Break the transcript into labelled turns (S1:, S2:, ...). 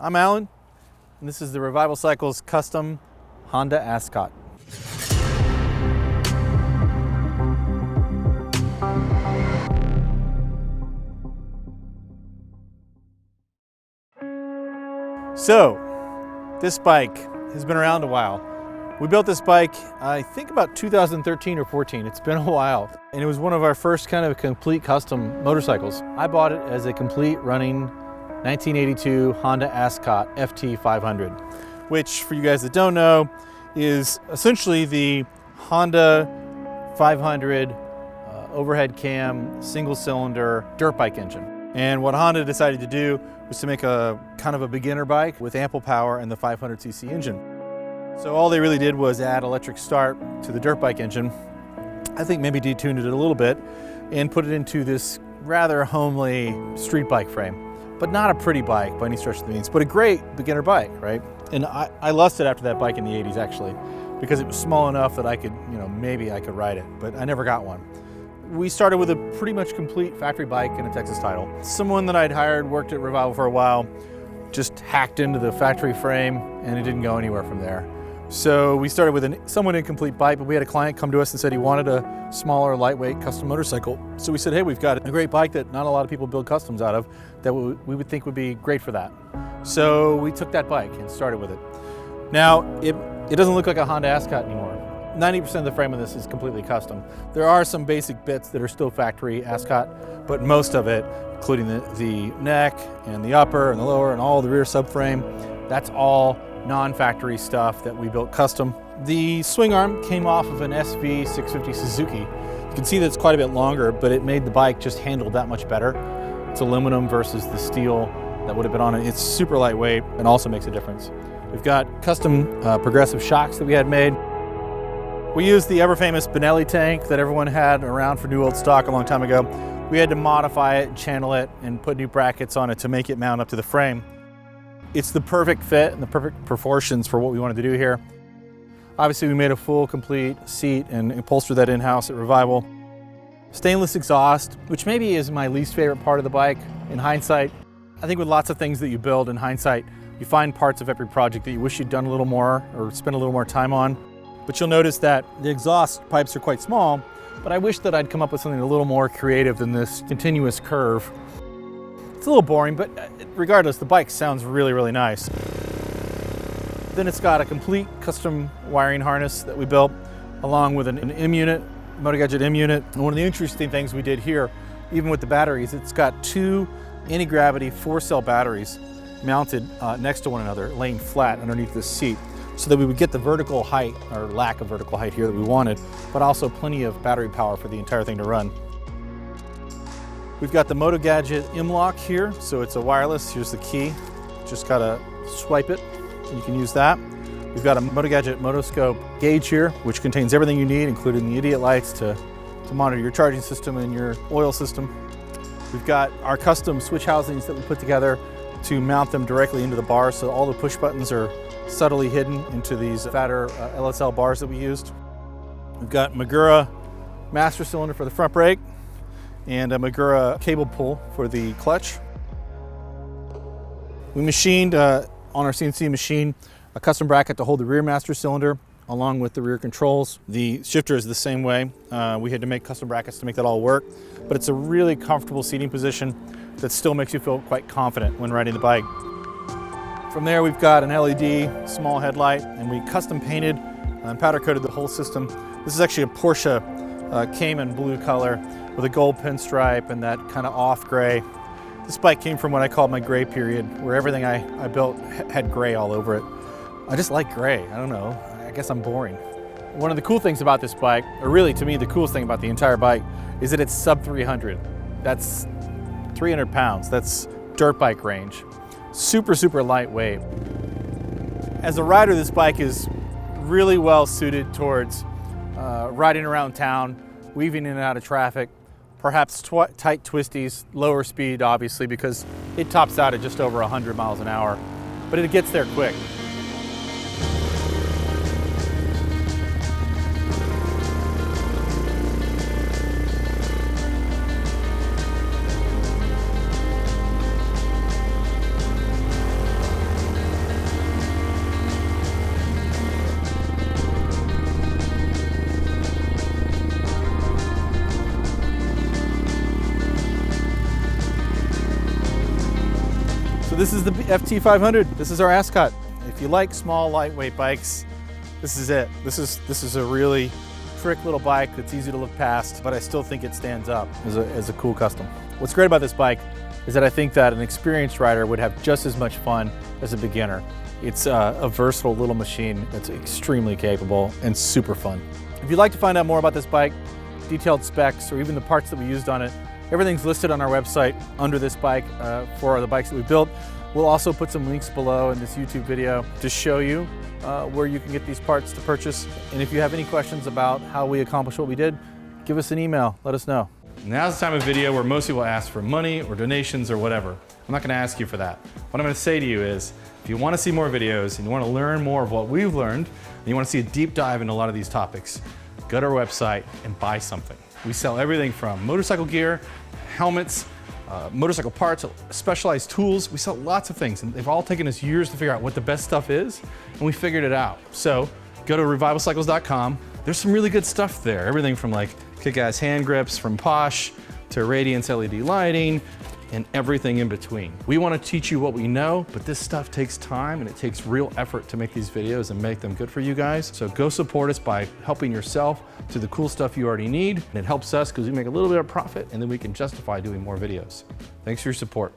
S1: I'm Alan, and this is the Revival Cycles custom Honda Ascot. So, this bike has been around a while. We built this bike, I think about 2013 or 14. It's been a while. And it was one of our first kind of complete custom motorcycles. I bought it as a complete running 1982 Honda Ascot FT500, which for you guys that don't know, is essentially the Honda 500 overhead cam, single cylinder dirt bike engine. And what Honda decided to do was to make a kind of a beginner bike with ample power and the 500cc engine. So all they really did was add electric start to the dirt bike engine. I think maybe detuned it a little bit and put it into this rather homely street bike frame. But not a pretty bike by any stretch of the means, but a great beginner bike, right? And I lusted after that bike in the 80s actually, because it was small enough that I could, maybe I could ride it, but I never got one. We started with a pretty much complete factory bike and a Texas title. Someone that I'd hired worked at Revival for a while, just hacked into the factory frame and it didn't go anywhere from there. So we started with a somewhat incomplete bike, but we had a client come to us and said he wanted a smaller, lightweight custom motorcycle. So we said, hey, we've got a great bike that not a lot of people build customs out of that we would think would be great for that. So we took that bike and started with it. Now, it doesn't look like a Honda Ascot anymore. 90% of the frame of this is completely custom. There are some basic bits that are still factory Ascot, but most of it, including the neck and the upper and the lower and all the rear subframe, that's all non-factory stuff that we built custom. The swing arm came off of an SV650 Suzuki. You can see that it's quite a bit longer, but it made the bike just handle that much better. It's aluminum versus the steel that would have been on it. It's super lightweight and also makes a difference. We've got custom progressive shocks that we had made. We used the ever-famous Benelli tank that everyone had around for new old stock a long time ago. We had to modify it, channel it, and put new brackets on it to make it mount up to the frame. It's the perfect fit and the perfect proportions for what we wanted to do here. Obviously, we made a full, complete seat and upholstered that in-house at Revival. Stainless exhaust, which maybe is my least favorite part of the bike in hindsight. I think with lots of things that you build in hindsight, you find parts of every project that you wish you'd done a little more or spent a little more time on. But you'll notice that the exhaust pipes are quite small, but I wish that I'd come up with something a little more creative than this continuous curve. It's a little boring, but regardless, the bike sounds really, really nice. Then it's got a complete custom wiring harness that we built, along with an M-Unit, MotoGadget M-Unit. And one of the interesting things we did here, even with the batteries, it's got two anti-gravity 4-cell batteries mounted next to one another, laying flat underneath this seat, so that we would get the vertical height, or lack of vertical height here that we wanted, but also plenty of battery power for the entire thing to run. We've got the MotoGadget M-Lock here, so it's a wireless. Here's the key. Just gotta swipe it, and you can use that. We've got a MotoGadget Motoscope gauge here, which contains everything you need, including the idiot lights to monitor your charging system and your oil system. We've got our custom switch housings that we put together to mount them directly into the bars, so all the push buttons are subtly hidden into these fatter LSL bars that we used. We've got Magura master cylinder for the front brake and a Magura cable pull for the clutch. We machined on our CNC machine a custom bracket to hold the rear master cylinder along with the rear controls. The shifter is the same way. We had to make custom brackets to make that all work, but it's a really comfortable seating position that still makes you feel quite confident when riding the bike. From there, we've got an LED small headlight, and we custom painted and powder coated the whole system. This is actually a Porsche Cayman blue color with a gold pinstripe and that kind of off gray. This bike came from what I call my gray period, where everything I built had gray all over it. I just like gray, I don't know, I guess I'm boring. One of the cool things about this bike, or really to me the coolest thing about the entire bike, is that it's sub 300. That's 300 pounds, that's dirt bike range. Super, super lightweight. As a rider, this bike is really well suited towards riding around town, weaving in and out of traffic, perhaps tight twisties, lower speed obviously because it tops out at just over 100 miles an hour, but it gets there quick. this is the FT500. This is our Ascot. If you like small, lightweight bikes, this is it. This is a really trick little bike that's easy to look past, but I still think it stands up as a cool custom. What's great about this bike is that I think that an experienced rider would have just as much fun as a beginner. It's a versatile little machine that's extremely capable and super fun. If you'd like to find out more about this bike, detailed specs, or even the parts that we used on it, everything's listed on our website under this bike for the bikes that we built. We'll also put some links below in this YouTube video to show you where you can get these parts to purchase. And if you have any questions about how we accomplished what we did, give us an email, let us know. Now's the time of video where most people ask for money or donations or whatever. I'm not gonna ask you for that. What I'm gonna say to you is, if you wanna see more videos and you wanna learn more of what we've learned, and you wanna see a deep dive into a lot of these topics, go to our website and buy something. We sell everything from motorcycle gear, helmets, motorcycle parts, specialized tools. We sell lots of things, and they've all taken us years to figure out what the best stuff is, and we figured it out. So go to revivalcycles.com. There's some really good stuff there. Everything from like kick-ass hand grips from Posh to Radiantz LED lighting and everything in between. We want to teach you what we know, but this stuff takes time and it takes real effort to make these videos and make them good for you guys. So go support us by helping yourself to the cool stuff you already need. And it helps us because we make a little bit of profit and then we can justify doing more videos. Thanks for your support.